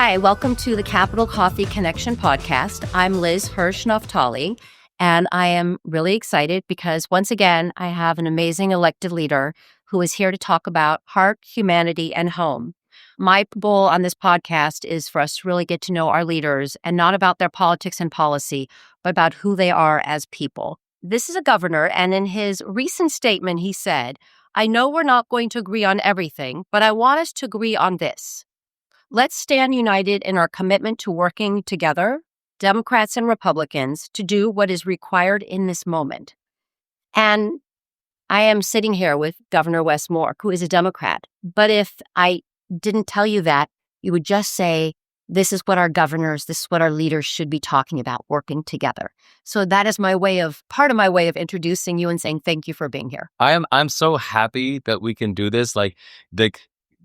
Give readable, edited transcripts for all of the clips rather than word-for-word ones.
Hi, welcome to the Capital Coffee Connection podcast. I'm Liz Hirsh Naftali, and I am really excited because once again, I have an amazing elected leader who is here to talk about heart, humanity, and home. My goal on this podcast is for us to really get to know our leaders and not about their politics and policy, but about who they are as people. This is a governor, and in his recent statement, he said, "I know we're not going to agree on everything, but I want us to agree on this. Let's stand united in our commitment to working together, Democrats and Republicans, to do what is required in this moment." And I am sitting here with Governor Wes Moore, who is a Democrat. But if I didn't tell you that, you would just say, this is what our governors, this is what our leaders should be talking about, working together. So that is part of my way of introducing you and saying thank you for being here. I'm so happy that we can do this.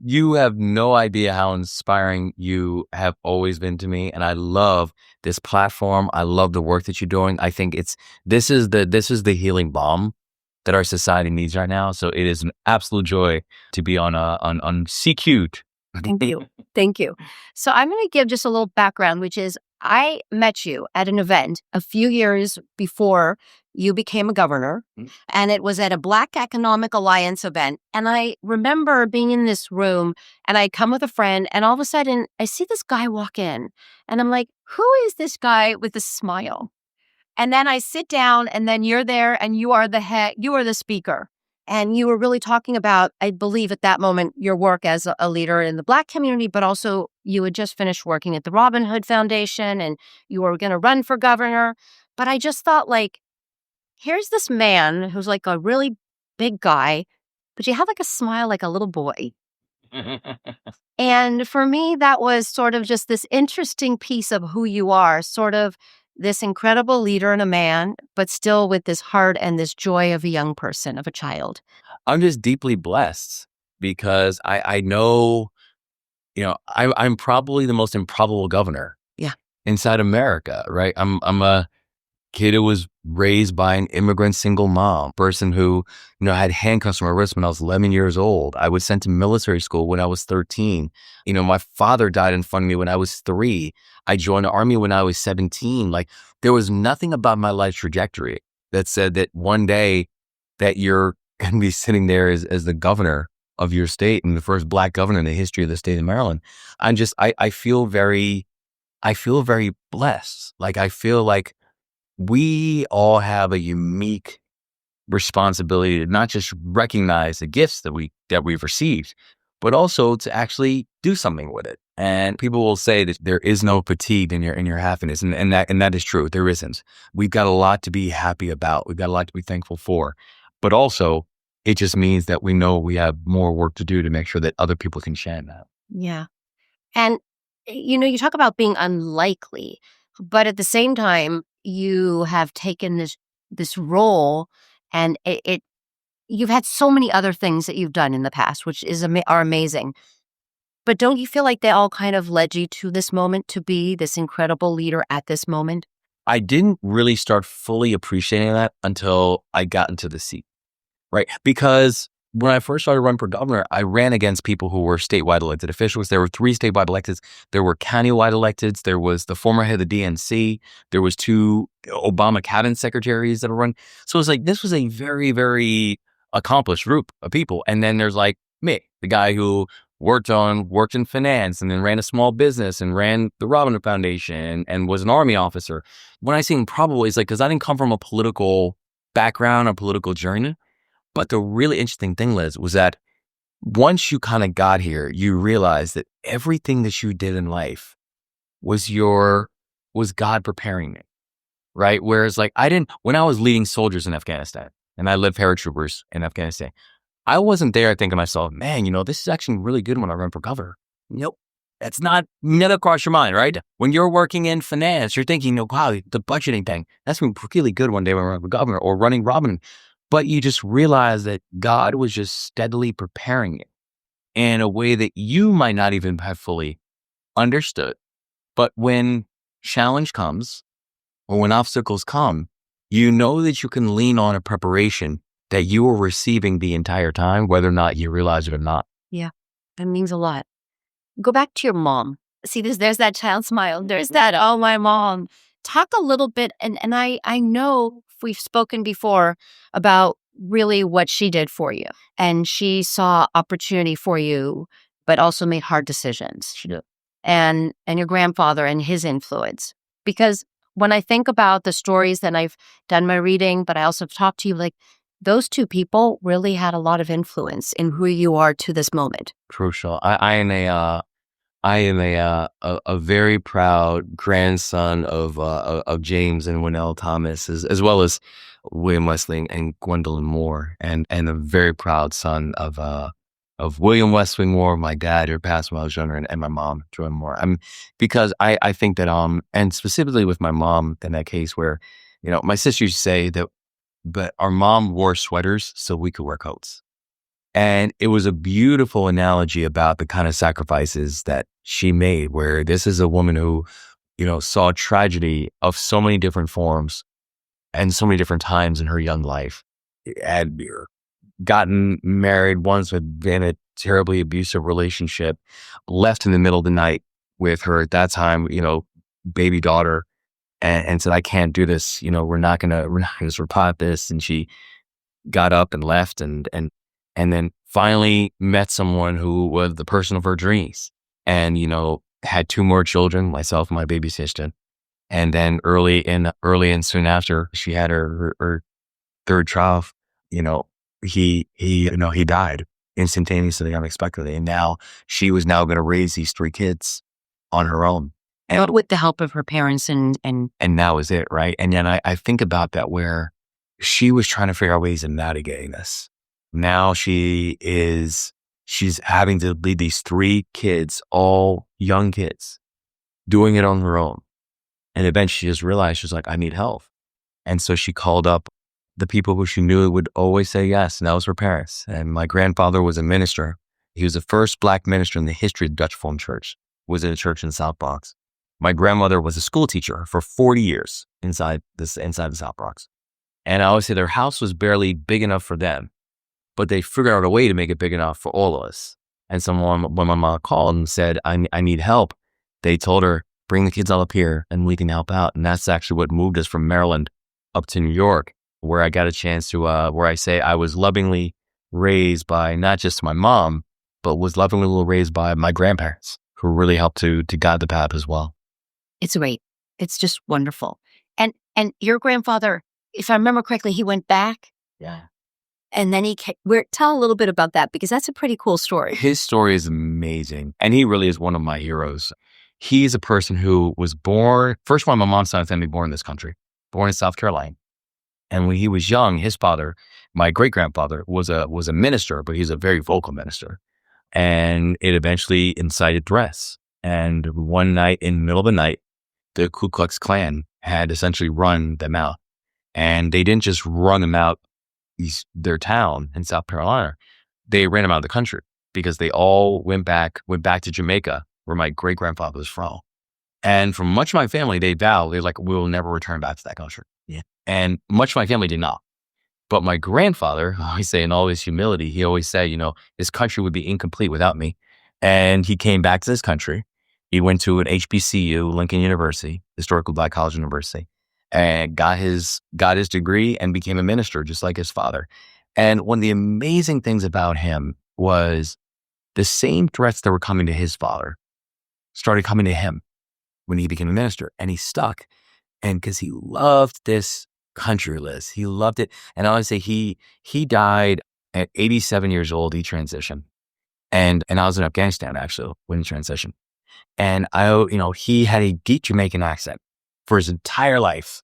You have no idea how inspiring you have always been to me, and I love this platform. I love the work that you're doing. I think this is the healing balm that our society needs right now. So it is an absolute joy to be on CQ. Thank you. Thank you. So I'm going to give just a little background, which is I met you at an event a few years before you became a governor, and it was at a Black Economic Alliance event. And I remember being in this room, and I come with a friend, and all of a sudden I see this guy walk in, and I'm like, who is this guy with the smile? And then I sit down, and then you're there, and you are the speaker. And you were really talking about, I believe at that moment, your work as a leader in the Black community, but also you had just finished working at the Robin Hood Foundation, and you were going to run for governor. But I just thought, here's this man who's like a really big guy, but you have like a smile like a little boy. And for me, that was sort of just this interesting piece of who you are, sort of this incredible leader and a man, but still with this heart and this joy of a young person, of a child. I'm just deeply blessed because I know, I'm probably the most improbable governor inside America, right? I'm a kid who was raised by an immigrant single mom, person who, had handcuffs on my wrist when I was 11 years old. I was sent to military school when I was 13. My father died in front of me when I was 3. I joined the army when I was 17. There was nothing about my life trajectory that said that one day that you're going to be sitting there as the governor of your state and the first Black governor in the history of the state of Maryland. I feel very blessed. I feel like we all have a unique responsibility to not just recognize the gifts that we've received, but also to actually do something with it. And people will say that there is no fatigue in your happiness, and that is true. There isn't. We've got a lot to be happy about. We've got a lot to be thankful for, but also it just means that we know we have more work to do to make sure that other people can share that. Yeah, and you talk about being unlikely, but at the same time, you have taken this role, and you've had so many other things that you've done in the past, which are amazing. But don't you feel like they all kind of led you to this moment to be this incredible leader at this moment? I didn't really start fully appreciating that until I got into the seat, right? Because when I first started running for governor, I ran against people who were statewide elected officials. There were 3 statewide electeds. There were countywide electeds. There was the former head of the DNC. There was 2 Obama cabinet secretaries that were run. So it's this was a very, very accomplished group of people. And then there's me, the guy who worked in finance and then ran a small business and ran the Robin Hood Foundation and was an Army officer. When I say improbable, it's because I didn't come from a political background or political journey. But the really interesting thing, Liz, was that once you kind of got here, you realized that everything that you did in life was God preparing me, right? Whereas when I was leading soldiers in Afghanistan and I led paratroopers in Afghanistan, I wasn't there thinking to myself, man, this is actually really good when I run for governor. Nope. That's never crossed your mind, right? When you're working in finance, you're thinking, wow, the budgeting thing, that's really good one day when I run for governor or running Robin. But you just realize that God was just steadily preparing it in a way that you might not even have fully understood. But when challenge comes or when obstacles come, you know that you can lean on a preparation that you were receiving the entire time, whether or not you realize it or not. Yeah, that means a lot. Go back to your mom. See, there's that child smile. There's that, oh, my mom. Talk a little bit, and I know we've spoken before about really what she did for you. And she saw opportunity for you, but also made hard decisions. She did. And your grandfather and his influence. Because when I think about the stories that I've done my reading, but I also have talked to you, like those two people really had a lot of influence in who you are to this moment. Crucial. I am a very proud grandson of James and Winnell Thomas, as well as William Wesley and Gwendolyn Moore, and a very proud son of William Wesley Moore, my dad, who passed when I was younger, and my mom, Joy Moore. Because I think that and specifically with my mom in that case, where my sister used to say that, but our mom wore sweaters so we could wear coats. And it was a beautiful analogy about the kind of sacrifices that she made, where this is a woman who, saw tragedy of so many different forms and so many different times in her young life. Had gotten married once, had been in a terribly abusive relationship, left in the middle of the night with her at that time, baby daughter, and said, "I can't do this. We're not gonna survive this." And she got up and left, and then finally met someone who was the person of her dreams, and had two more children, myself and my baby sister. And then early and soon after she had her third child, he died instantaneously, unexpectedly, and now she was now going to raise these three kids on her own, But with the help of her parents and that was it, right? And then I think about that, where she was trying to figure out ways of navigating this. Now she's having to lead these three kids, all young kids, doing it on her own. And eventually she just realized, she's like, I need help. And so she called up the people who she knew would always say yes, and that was her parents. And my grandfather was a minister. He was the first Black minister in the history of the Dutch Reformed Church, was in a church in the South Bronx. My grandmother was a school teacher for 40 years inside the South Bronx. And I always say their house was barely big enough for them, but they figured out a way to make it big enough for all of us. And when my mom called and said, I need help, they told her, bring the kids all up here and we can help out. And that's actually what moved us from Maryland up to New York, where I got a chance to, where I say I was lovingly raised by not just my mom, but was lovingly raised by my grandparents, who really helped to guide the path as well. it's great. It's just wonderful. And your grandfather, if I remember correctly, he went back. Yeah. And then tell a little bit about that, because that's a pretty cool story. His story is amazing. And he really is one of my heroes. He's a person who was born, first one, my mom's side of the family born in this country, born in South Carolina. And when he was young, his father, my great-grandfather, was a minister, but he's a very vocal minister. And it eventually incited threats. And one night, in the middle of the night, the Ku Klux Klan had essentially run them out. And they didn't just run them out their town in South Carolina. They ran them out of the country, because they all went back to Jamaica, where my great-grandfather was from. And for much of my family, they vowed, they're like, we will never return back to that country. Yeah. And much of my family did not. But my grandfather, I always say in all his humility, he always said, this country would be incomplete without me. And he came back to this country. He went to an HBCU, Lincoln University, Historical Black College University, and got his degree and became a minister, just like his father. And one of the amazing things about him was the same threats that were coming to his father started coming to him when he became a minister, and he stuck. And because he loved this country, Liz, he loved it. And I always say he died at 87 years old. He transitioned, and I was in Afghanistan actually when he transitioned. And he had a deep Jamaican accent for his entire life,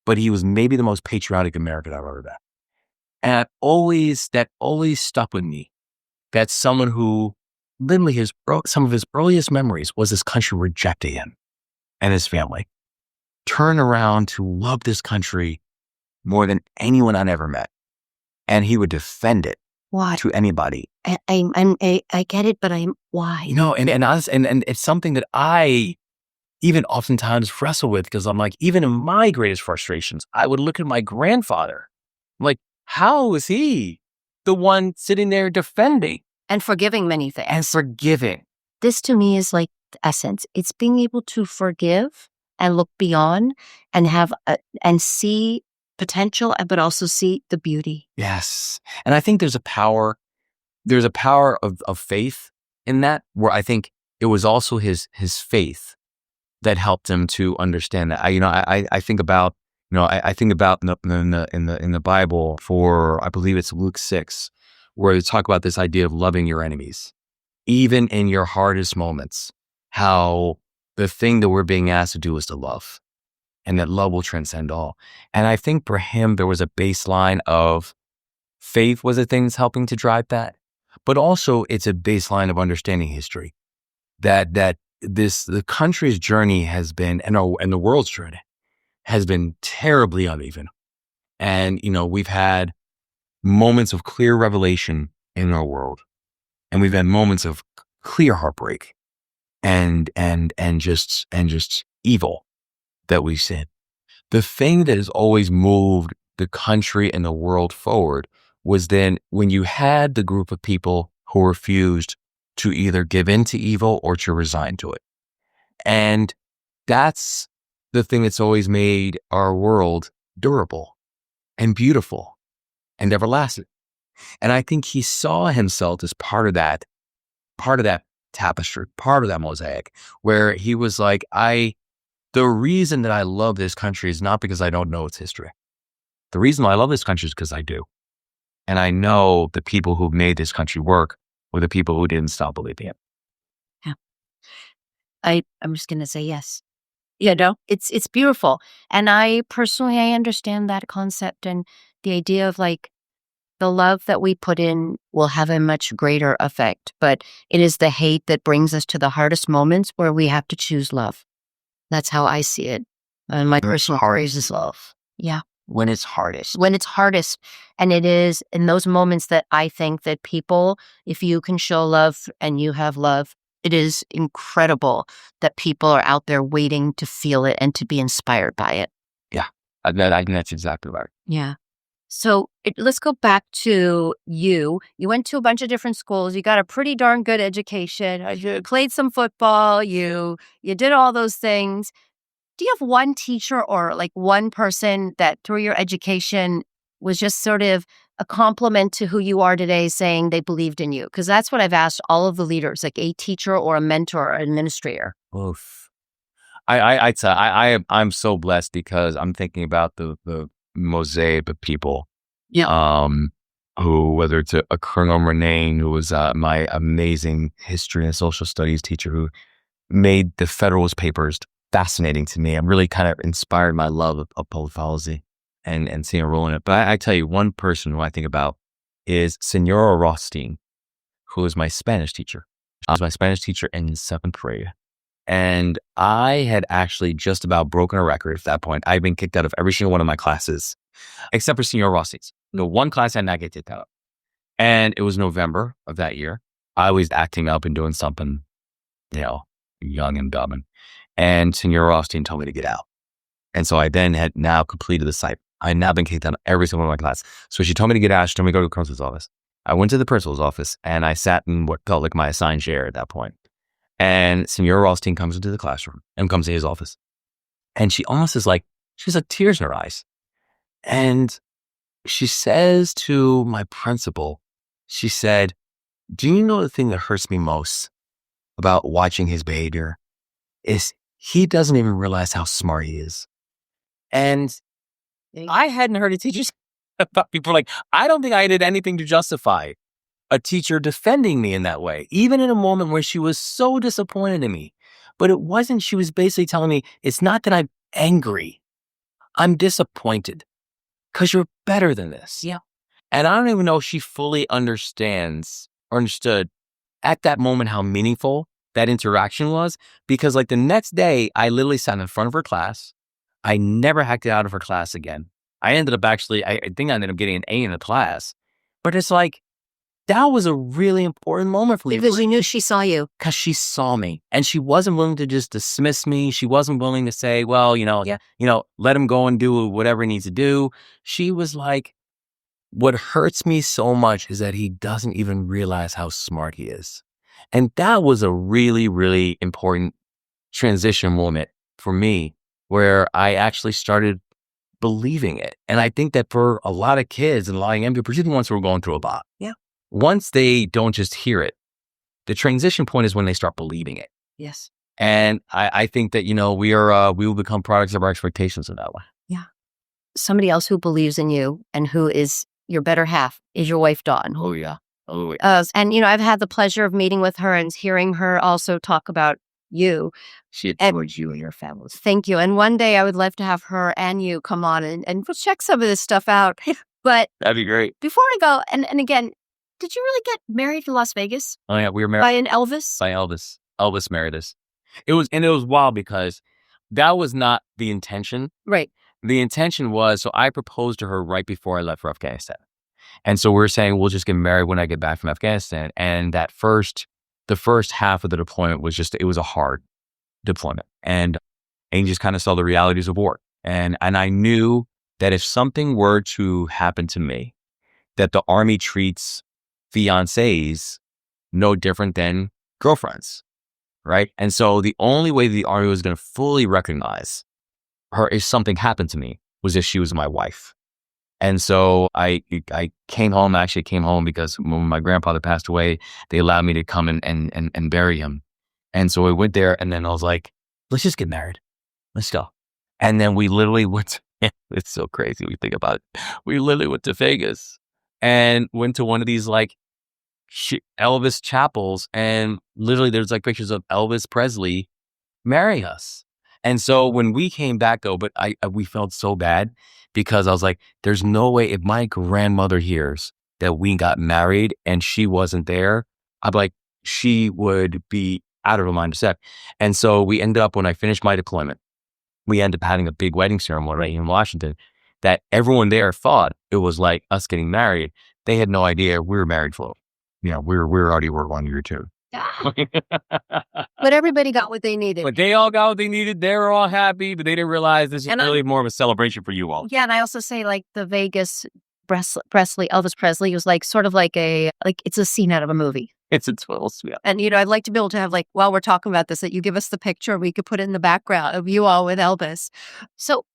but he was maybe the most patriotic American I've ever met. And that always stuck with me. That's someone who literally some of his earliest memories was this country rejecting him and his family. Turn around to love this country more than anyone I'd ever met. And he would defend it. Why? To anybody. I get it, but why? And it's something that I even oftentimes wrestle with, because I'm like, even in my greatest frustrations, I would look at my grandfather. I'm like, how is he the one sitting there defending? And forgiving many things. And forgiving. This to me is like essence. It's being able to forgive and look beyond and and see potential, but also see the beauty. Yes. And I think there's a power of faith in that, where I think it was also his faith that helped him to understand that. I think about, I think about in the Bible, for, I believe it's Luke 6, where they talk about this idea of loving your enemies, even in your hardest moments, how the thing that we're being asked to do is to love, and that love will transcend all. And I think for him, there was a baseline of faith was a thing that's helping to drive that, but also it's a baseline of understanding history, that the country's journey has been, and the world's journey has been terribly uneven. And, we've had moments of clear revelation in our world, and we've had moments of clear heartbreak and just evil that we've seen. The thing that has always moved the country and the world forward was then when you had the group of people who refused to either give in to evil or to resign to it. And that's the thing that's always made our world durable and beautiful and everlasting. And I think he saw himself as part of that tapestry, part of that mosaic, where he was like, the reason that I love this country is not because I don't know its history. The reason I love this country is because I do. And I know the people who made this country work were the people who didn't stop believing it. Yeah. I'm just going to say yes. It's beautiful. And I understand that concept, and the idea of like the love that we put in will have a much greater effect, but it is the hate that brings us to the hardest moments where we have to choose love. That's how I see it. And my personal phrase is love. Yeah. When it's hardest. And it is in those moments that I think that people, if you can show love and you have love, it is incredible that people are out there waiting to feel it and to be inspired by it. Yeah. I think that's exactly right. Yeah. So let's go back to you. You went to a bunch of different schools. You got a pretty darn good education. You played some football. You did all those things. Do you have one teacher or like one person that through your education was just sort of a compliment to who you are today, saying they believed in you? Because that's what I've asked all of the leaders, like a teacher or a mentor or administrator. Oof. I'm so blessed because I'm thinking about the mosaic of people. Yeah. Who, whether it's a Colonel Renane, who was my amazing history and social studies teacher, who made the Federalist Papers fascinating to me. I'm really kind of inspired my love of public policy and seeing a role in it. But I tell you, one person who I think about is Senora Rothstein, who is my Spanish teacher. I was my Spanish teacher in 7th grade. And I had actually just about broken a record at that point. I'd been kicked out of every single one of my classes, except for Senora Rothstein's. The one class I did not get kicked out of. And it was November of that year. I was acting up and doing something, young and dumb. And Senora Rothstein told me to get out. And so I then had now completed the site. I had now been kicked out of every single one of my classes. So she told me to get out. She told me to go to the principal's office. I went to the principal's office and I sat in what felt like my assigned chair at that point. And Senora Rothstein comes into the classroom and comes to his office. And she almost is like, she's like tears in her eyes. And she says to my principal, she said, "Do you know the thing that hurts me most about watching his behavior is he doesn't even realize how smart he is." And I hadn't heard a teacher say about people like, I don't think I did anything to justify a teacher defending me in that way, even in a moment where she was so disappointed in me. But it wasn't, she was basically telling me, it's not that I'm angry, I'm disappointed because you're better than this. Yeah. And I don't even know if she fully understood at that moment how meaningful that interaction was, because like the next day, I literally sat in front of her class. I never hacked it out of her class again. I ended up actually, I think I ended up getting an A in the class. But it's like, that was a really important moment for me. Because you knew she saw you. Because she saw me. And she wasn't willing to just dismiss me. She wasn't willing to say, well, let him go and do whatever he needs to do. She was like, what hurts me so much is that he doesn't even realize how smart he is. And that was a really, really important transition moment for me where I actually started believing it. And I think that for a lot of kids and a lot of young people, particularly the ones who are going through a lot, once they don't just hear it, the transition point is when they start believing it. Yes. And I think that, we will become products of our expectations in that way. Yeah. Somebody else who believes in you and who is your better half is your wife, Dawn. Oh, yeah. Oh, yeah. And, I've had the pleasure of meeting with her and hearing her also talk about you. She adores you and your family. Thank you. And one day I would love to have her and you come on and we'll check some of this stuff out. But that'd be great. Before I go, and again, did you really get married in Las Vegas? Oh, yeah. We were married By an Elvis? by Elvis. Elvis married us. It was wild because that was not the intention. Right. The intention was, so I proposed to her right before I left for Afghanistan. And so we're saying we'll just get married when I get back from Afghanistan. And the first half of the deployment was it was a hard deployment. And you just kind of saw the realities of war. And I knew that if something were to happen to me, that the Army treats fiancés no different than girlfriends. Right. And so the only way the Army was going to fully recognize her if something happened to me was if she was my wife. And so I came home. I actually came home because when my grandfather passed away, they allowed me to come and bury him. And so I went there and then I was like, let's just get married. Let's go. And then we literally went it's so crazy when you think about it. We literally went to Vegas and went to one of these Elvis chapels, and literally there's pictures of Elvis Presley marrying us. And so when we came back though, but we felt so bad because I was like, there's no way if my grandmother hears that we got married and she wasn't there, I'm like, she would be out of her mind upset. And so we ended up, when I finished my deployment, we ended up having a big wedding ceremony right in Washington that everyone there thought it was like us getting married. They had no idea we were married for, we already were 1 year too. But everybody got what they needed. But they all got what they needed. They were all happy, but they didn't realize this is really more of a celebration for you all. Yeah, and I also say the Vegas Elvis Presley was sort of it's a scene out of a movie. It's a twirls, yeah. And I'd like to be able to have while we're talking about this, that you give us the picture, we could put it in the background of you all with Elvis. So,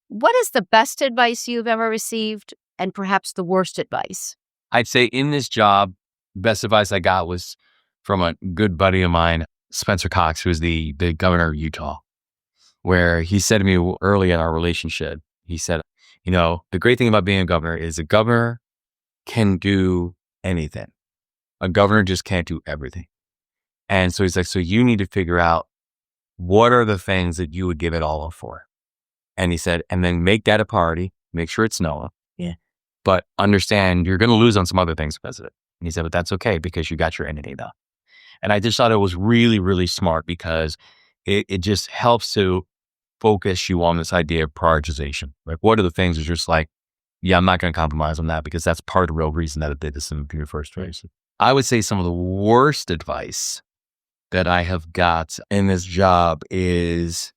what is the best advice you've ever received, and perhaps the worst advice? I'd say in this job, best advice I got was from a good buddy of mine, Spencer Cox, who was the governor of Utah, where he said to me early in our relationship, he said, the great thing about being a governor is a governor can do anything. A governor just can't do everything. And so he's like, so you need to figure out what are the things that you would give it all up for. And he said, and then make that a priority, make sure it's Noah. Yeah. But understand you're going to lose on some other things because of it. And he said, but that's okay because you got your entity now. And I just thought it was really, really smart because it just helps to focus you on this idea of prioritization. What are the things that's just I'm not going to compromise on that because that's part of the real reason that I did this in the first place. I would say some of the worst advice that I have got in this job is,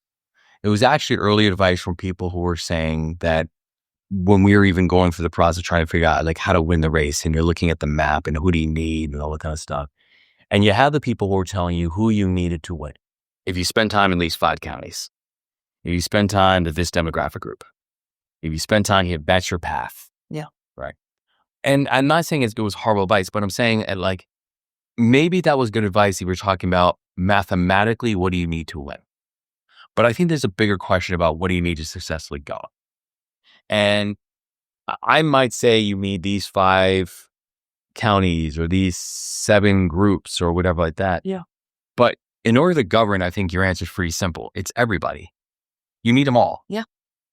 it was actually early advice from people who were saying that when we were even going through the process of trying to figure out how to win the race, and you're looking at the map and who do you need and all that kind of stuff. And you have the people who are telling you who you needed to win. If you spend time in at least 5 counties, if you spend time with this demographic group, if you spend time here, that's your path. Yeah. Right. And I'm not saying it was horrible advice, but I'm saying maybe that was good advice if you're talking about mathematically, what do you need to win? But I think there's a bigger question about what do you need to successfully go? And I might say you need these 5 counties or these 7 groups or whatever like that. Yeah. But in order to govern, I think your answer is pretty simple. It's everybody. You need them all. Yeah.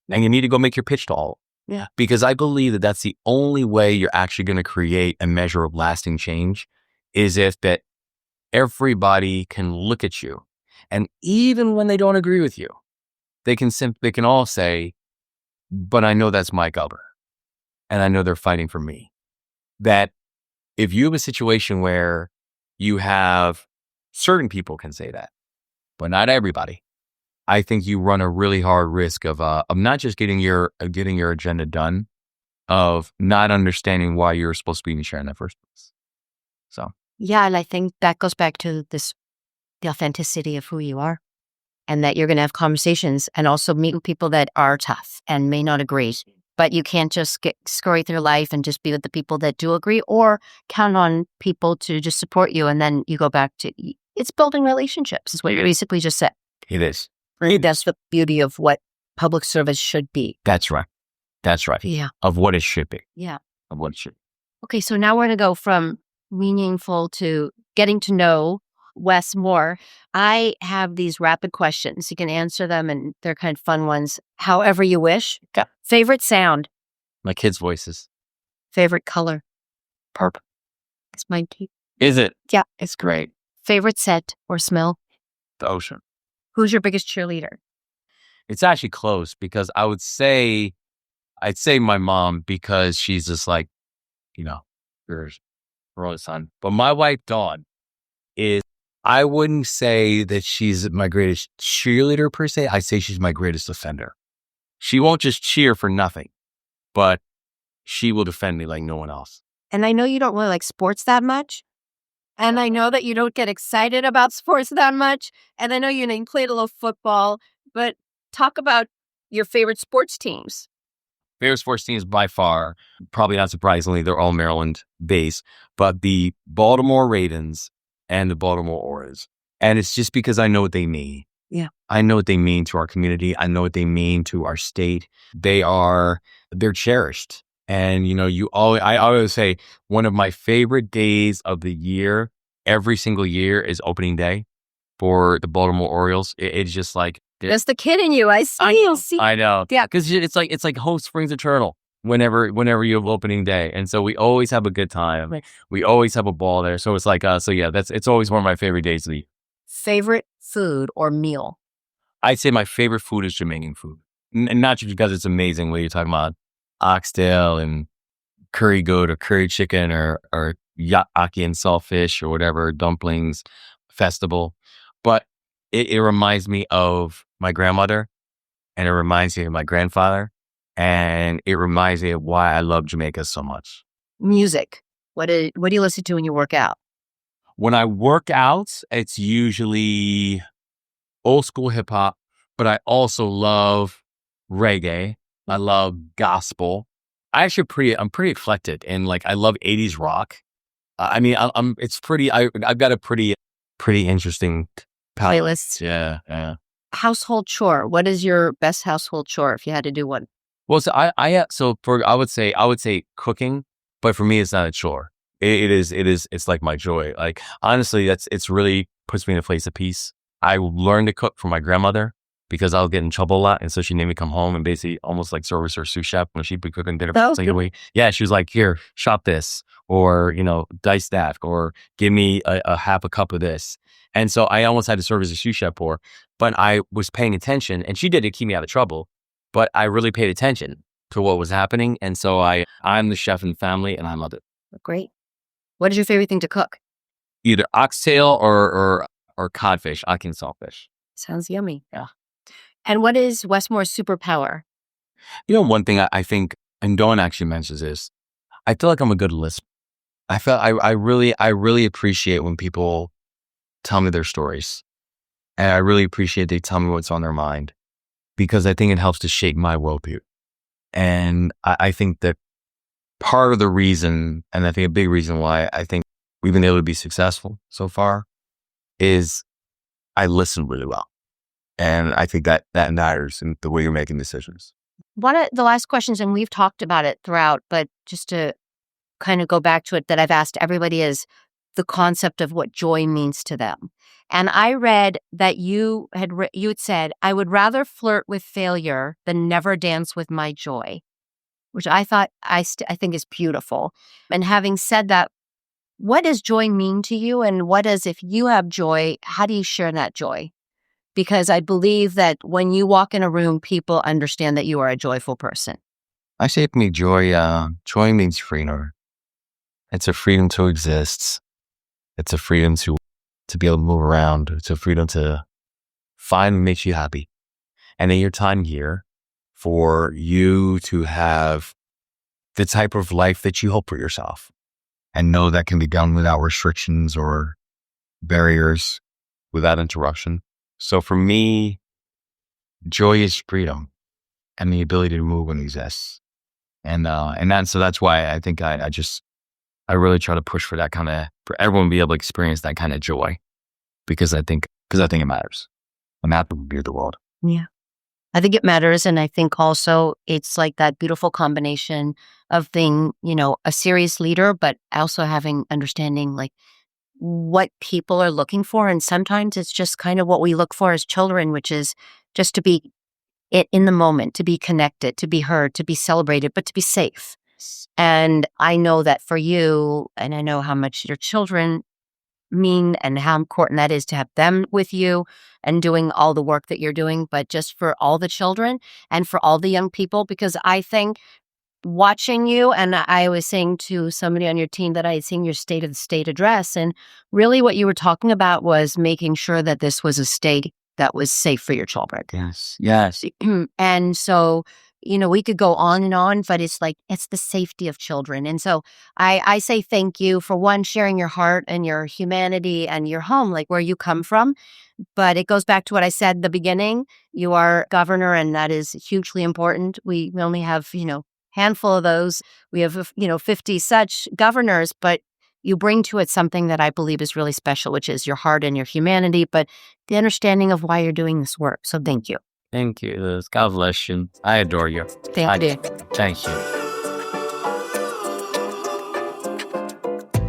And you need to go make your pitch to all. Yeah. Because I believe that that's the only way you're actually going to create a measure of lasting change is if that everybody can look at you. And even when they don't agree with you, they can all say, but I know that's my governor. And I know they're fighting for me. That if you have a situation where you have certain people can say that, but not everybody, I think you run a really hard risk of not just getting your agenda done, of not understanding why you're supposed to be in the chair in the first place. So Yeah, and I think that goes back to the authenticity of who you are, and that you're going to have conversations and also meet with people that are tough and may not agree. But you can't just scurry through life and just be with the people that do agree, or count on people to just support you. And then you go back to it's building relationships, is what you basically just said. It is. Right? That's the beauty of what public service should be. That's right. That's right. Yeah. Of what it should be. Yeah. Of what it should be. Okay, so now we're going to go from meaningful to getting to know Wes Moore. I have these rapid questions. You can answer them, and they're kind of fun ones, however you wish. Okay. Favorite sound? My kids' voices. Favorite color? Purple. It's mine too. Is it? Yeah. It's great. Favorite scent or smell? The ocean. Who's your biggest cheerleader? It's actually close because I'd say my mom, because she's just like, her only son. But my wife, Dawn, I wouldn't say that she's my greatest cheerleader per se. I say she's my greatest defender. She won't just cheer for nothing, but she will defend me like no one else. And I know you don't really like sports that much. And I know that you don't get excited about sports that much. And I know you played a little football, but talk about your favorite sports teams. Favorite sports teams by far, probably not surprisingly, they're all Maryland based, but the Baltimore Ravens and the Baltimore Orioles. And it's just because I know what they mean. Yeah. I know what they mean to our community. I know what they mean to our state. They're cherished. And, I always say one of my favorite days of the year, every single year, is opening day for the Baltimore Orioles. It's just like, that's the kid in you. I see. I know. Yeah. Because it's like hope springs eternal whenever you have opening day. And so we always have a good time. Right. We always have a ball there. So it's like, it's always one of my favorite days of the year. Favorite food or meal? I'd say my favorite food is Jamaican food. And not just because it's amazing when you're talking about oxtail and curry goat or curry chicken or yaki and saltfish or whatever, dumplings, festival. But it reminds me of my grandmother, and it reminds me of my grandfather, and it reminds me of why I love Jamaica so much. Music. What do you listen to when you work out? When I work out, it's usually old school hip hop, but I also love reggae. I love gospel. I'm pretty eclectic, and I love 80s rock. I've got a pretty interesting playlist. Yeah. Household chore. What is your best household chore if you had to do one? Well, so I would say cooking, but for me, it's not a chore. It's like my joy. Like, honestly, it's really puts me in a place of peace. I learned to cook from my grandmother because I'll get in trouble a lot. And so she made me come home and basically almost like serve her sous chef when she'd be cooking dinner. Yeah, she was like, here, chop this, or, dice that, or give me a half a cup of this. And so I almost had to serve as a sous chef for her, but I was paying attention, and she did it to keep me out of trouble, but I really paid attention to what was happening. And so I'm the chef in the family, and I loved it. Great. What is your favorite thing to cook? Either oxtail or codfish, ackee and saltfish. Sounds yummy. Yeah. And what is Wes Moore's superpower? One thing I think, and Dawn actually mentions this, I feel like I'm a good listener. I really appreciate when people tell me their stories. And I really appreciate they tell me what's on their mind, because I think it helps to shape my worldview. And I think that part of the reason, and I think a big reason why I think we've been able to be successful so far, is I listen really well. And I think that matters in the way you're making decisions. One of the last questions, and we've talked about it throughout, but just to kind of go back to it, that I've asked everybody, is the concept of what joy means to them. And I read that you had said, I would rather flirt with failure than never dance with my joy, which I thought I think is beautiful. And having said that, what does joy mean to you? And if you have joy, how do you share that joy? Because I believe that when you walk in a room, people understand that you are a joyful person. I say for me, joy means freedom. It's a freedom to exist. It's a freedom to be able to move around. It's a freedom to find what makes you happy. And in your time here, for you to have the type of life that you hope for yourself. and know that can be done without restrictions or barriers. Without interruption. So for me, joy is freedom and the ability to move and exist. So that's why I think I really try to push for that kind of, for everyone to be able to experience that kind of joy, because I think it matters. I'm happy to be the world. Yeah. I think it matters. And I think also it's like that beautiful combination of being, a serious leader, but also having understanding like what people are looking for. And sometimes it's just kind of what we look for as children, which is just to be in the moment, to be connected, to be heard, to be celebrated, but to be safe. And I know that for you, and I know how much your children mean and how important that is to have them with you and doing all the work that you're doing, but just for all the children and for all the young people, because I think watching you, and I was saying to somebody on your team that I had seen your State of the State address, and really what you were talking about was making sure that this was a state that was safe for your children. Yes. And so, we could go on, but it's like, it's the safety of children. And so I say thank you for one, sharing your heart and your humanity and your home, like where you come from. But it goes back to what I said at the beginning. You are governor, and that is hugely important. We only have, handful of those. We have, 50 such governors, but you bring to it something that I believe is really special, which is your heart and your humanity, but the understanding of why you're doing this work. So thank you. Thank you, Liz. God bless you. I adore you. Thank you. Thank you.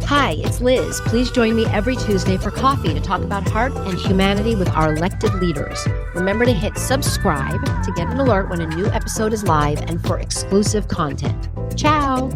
Hi, it's Liz. Please join me every Tuesday for coffee to talk about heart and humanity with our elected leaders. Remember to hit subscribe to get an alert when a new episode is live and for exclusive content. Ciao.